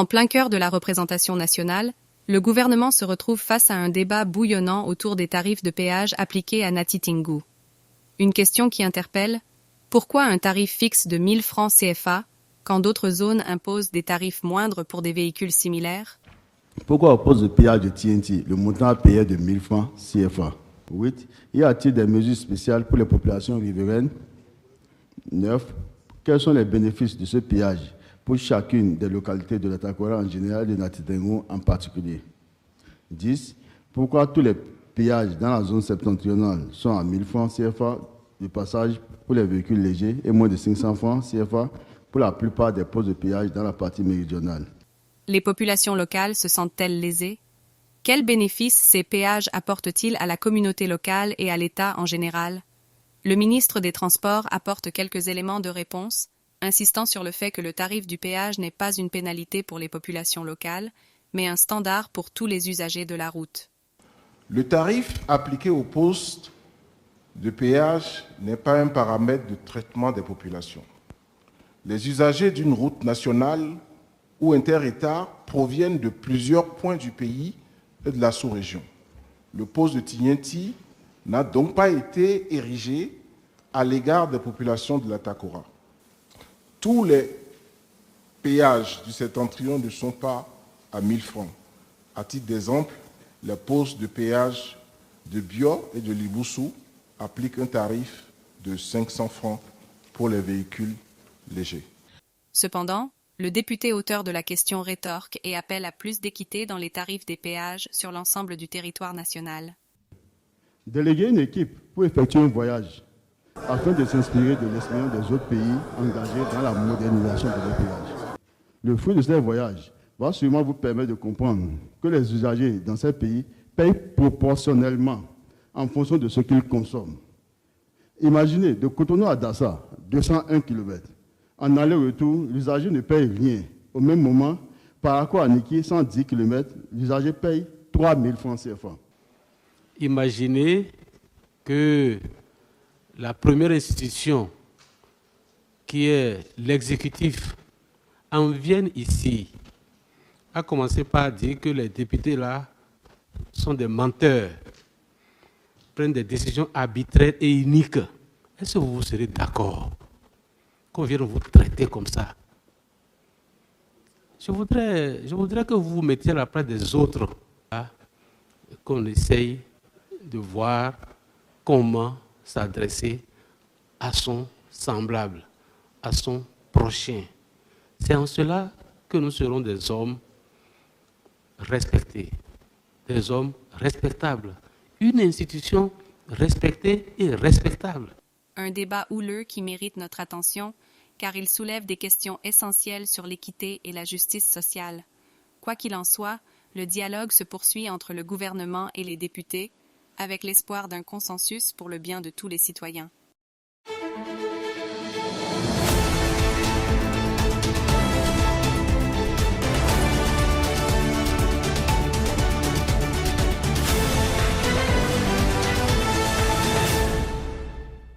En plein cœur de la représentation nationale, le gouvernement se retrouve face à un débat bouillonnant autour des tarifs de péage appliqués à Ngati-Tingu. Une question qui interpelle: pourquoi un tarif fixe de 1000 francs CFA quand d'autres zones imposent des tarifs moindres pour des véhicules similaires? Pourquoi au poste de péage de TNT, le montant à payer est de 1000 francs CFA? 8. Y a-t-il des mesures spéciales pour les populations riveraines? 9. Quels sont les bénéfices de ce péage pour chacune des localités de la Takora en général et de Ngati-Tingu en particulier? 10. Pourquoi tous les péages dans la zone septentrionale sont à 1000 francs CFA de passage pour les véhicules légers et moins de 500 francs CFA pour la plupart des postes de péage dans la partie méridionale? Les populations locales se sentent-elles lésées? Quels bénéfices ces péages apportent-ils à la communauté locale et à l'État en général? Le ministre des Transports apporte quelques éléments de réponse, insistant sur le fait que le tarif du péage n'est pas une pénalité pour les populations locales, mais un standard pour tous les usagers de la route. Le tarif appliqué au poste de péage n'est pas un paramètre de traitement des populations. Les usagers d'une route nationale ou inter-État proviennent de plusieurs points du pays et de la sous-région. Le poste de Tignenti n'a donc pas été érigé à l'égard des populations de la Takora. Tous les péages du septentrion ne sont pas à 1000 francs. À titre d'exemple, les postes de péage de Bio et de Liboussou appliquent un tarif de 500 francs pour les véhicules légers. Cependant, le député auteur de la question rétorque et appelle à plus d'équité dans les tarifs des péages sur l'ensemble du territoire national. Déléguer une équipe pour effectuer un voyage afin de s'inspirer de l'expérience des autres pays engagés dans la modernisation de leur péage. Le fruit de ces voyages va sûrement vous permettre de comprendre que les usagers dans ces pays payent proportionnellement en fonction de ce qu'ils consomment. Imaginez, de Cotonou à Dassa, 201 km. En aller-retour, l'usager ne paye rien. Au même moment, par rapport à Niki, 110 km, l'usager paye 3000 francs CFA. Imaginez que la première institution, qui est l'exécutif, en vienne ici, a commencé par dire que les députés là sont des menteurs, prennent des décisions arbitraires et iniques. Est-ce que vous serez d'accord qu'on vienne vous traiter comme ça? Je voudrais que vous vous mettiez à la place des autres, hein, qu'on essaye de voir comment s'adresser à son semblable, à son prochain. C'est en cela que nous serons des hommes respectés, des hommes respectables, une institution respectée et respectable. Un débat houleux qui mérite notre attention car il soulève des questions essentielles sur l'équité et la justice sociale. Quoi qu'il en soit, le dialogue se poursuit entre le gouvernement et les députés avec l'espoir d'un consensus pour le bien de tous les citoyens.